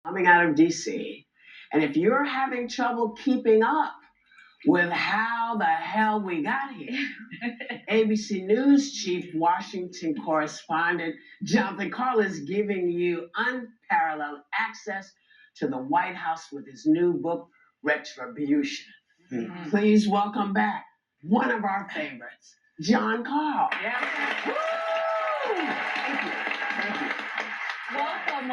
coming out of DC. And if you're having trouble keeping up with how the hell we got here, ABC News chief Washington correspondent Jonathan Karl is giving you unparalleled access to the White House with his new book, Retribution. Mm-hmm. Please welcome back one of our favorites, John Karl. Yeah. Thank you. Thank you. Welcome.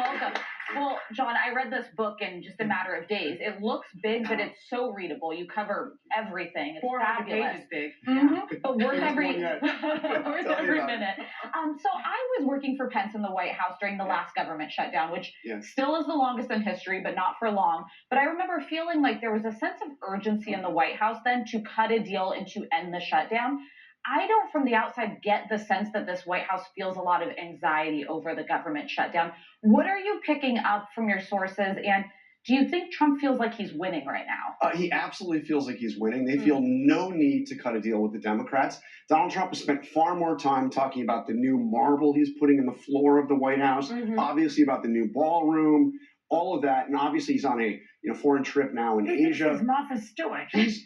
Well, John, I read this book in just a matter of days. It looks big, but it's so readable. You cover everything. It's 400 fabulous. pages big. Mm-hmm. But worth There's every one yet. worth every minute. So I was working for Pence in the White House during the last government shutdown, which still is the longest in history, but not for long. But I remember feeling like there was a sense of urgency in the White House then to cut a deal and to end the shutdown. I don't, from the outside, get the sense that this White House feels a lot of anxiety over the government shutdown. What are you picking up from your sources? And do you think Trump feels like he's winning right now? He absolutely feels like he's winning. They feel no need to cut a deal with the Democrats. Donald Trump has spent far more time talking about the new marble he's putting in the floor of the White House, obviously about the new ballroom, all of that. And obviously he's on a foreign trip now in Asia. He's Martha Stewart. He's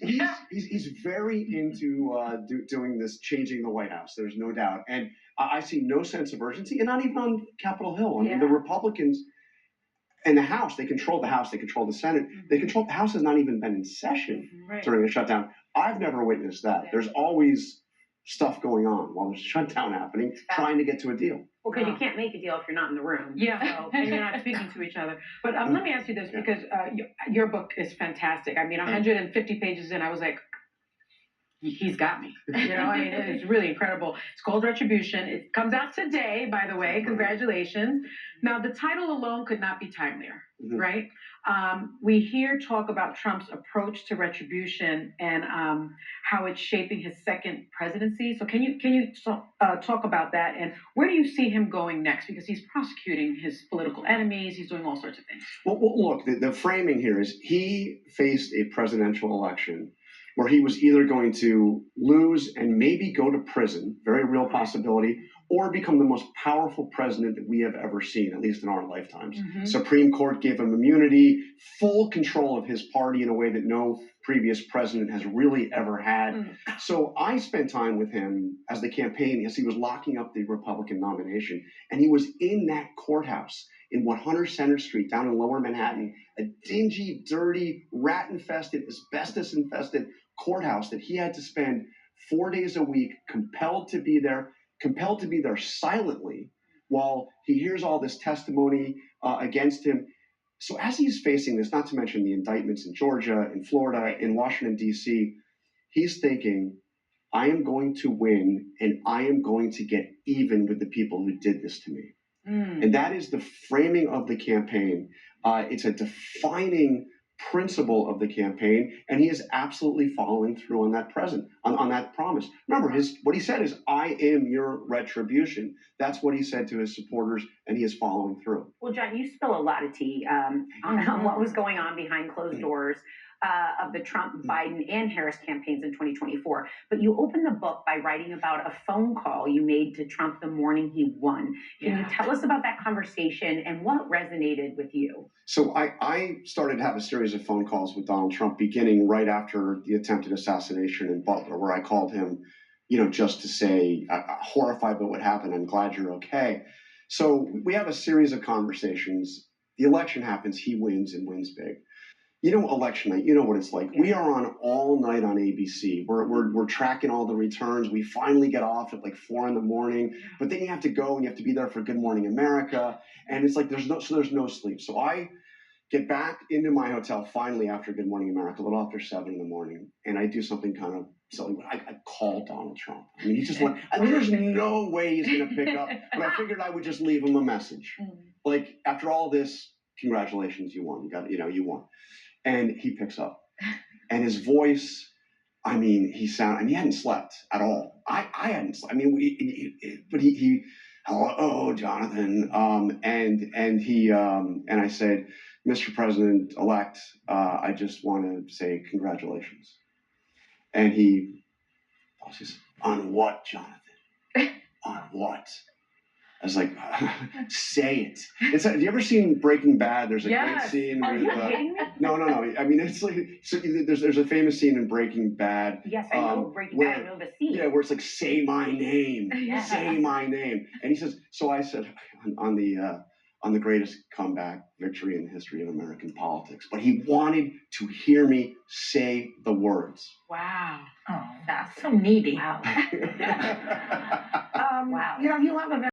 very into doing this, changing the White House. There's no doubt. And I see no sense of urgency, and not even on Capitol Hill. I mean, the Republicans and the House, they control the House, they control the Senate. They control, the House has not even been in session during a shutdown. I've never witnessed that. There's always stuff going on while there's a shutdown happening, trying to get to a deal. Well, because you can't make a deal if you're not in the room. Yeah. So, and you're not speaking to each other. But let me ask you this, because your book is fantastic. I mean, 150 pages in, I was like, he's got me. I mean, it's really incredible. It's called Retribution. It comes out today, by the way. Congratulations. Now, the title alone could not be timelier, right? We hear talk about Trump's approach to retribution and how it's shaping his second presidency. So can you talk about that, and where do you see him going next? Because he's prosecuting his political enemies. He's doing all sorts of things. Well look, the framing here is he faced a presidential election where he was either going to lose and maybe go to prison, very real possibility, or become the most powerful president that we have ever seen, at least in our lifetimes. Supreme Court gave him immunity, full control of his party in a way that no previous president has really ever had. So I spent time with him as the campaign, as he was locking up the Republican nomination, and he was in that courthouse in 100 Center Street down in Lower Manhattan, a dingy, dirty, rat-infested, asbestos-infested courthouse that he had to spend 4 days a week, compelled to be there silently while he hears all this testimony against him. So as he's facing this, not to mention the indictments in Georgia, in Florida, in Washington, D.C., he's thinking, I am going to win, and I am going to get even with the people who did this to me. And that is the framing of the campaign. It's a defining principle of the campaign, and he is absolutely following through on that on that promise. Remember, what he said is, I am your retribution. That's what he said to his supporters, and he is following through. Well, John, you spill a lot of tea on what was going on behind closed doors of the Trump, Biden, and Harris campaigns in 2024. But you opened the book by writing about a phone call you made to Trump the morning he won. Can you tell us about that conversation and what resonated with you? So I started to have a series of phone calls with Donald Trump beginning right after the attempted assassination in Butler, where I called him, just to say, horrified by what happened, I'm glad you're okay. So we have a series of conversations. The election happens, he wins and wins big. Election night, you know what it's like. We are on all night on ABC. We're tracking all the returns. We finally get off at like 4 a.m, but then you have to go and you have to be there for Good Morning America. And it's like there's no sleep. So I get back into my hotel finally after Good Morning America, a little after 7 a.m, and I do something kind of silly. I call Donald Trump. I mean, there's no way he's gonna pick up, but I figured I would just leave him a message. Like, after all this, congratulations, you won. You won. And he picks up, and his voice, he hadn't slept at all. I hadn't slept. But he hello, Jonathan. And I said, Mr. President-elect, I just want to say congratulations. And he says, on what, Jonathan? On what? I was like, say it. It's like, have you ever seen Breaking Bad? There's a great scene Are with. you kidding me? No. I mean, it's like there's a famous scene in Breaking Bad. Yes, I know Breaking where, Bad. I know the scene. Yeah, where it's like, say my name, Yeah. say my name, and he says. So I said on the greatest comeback victory in the history of American politics, but he wanted to hear me say the words. Wow. Oh, that's so needy. Wow. Wow. You know, you have a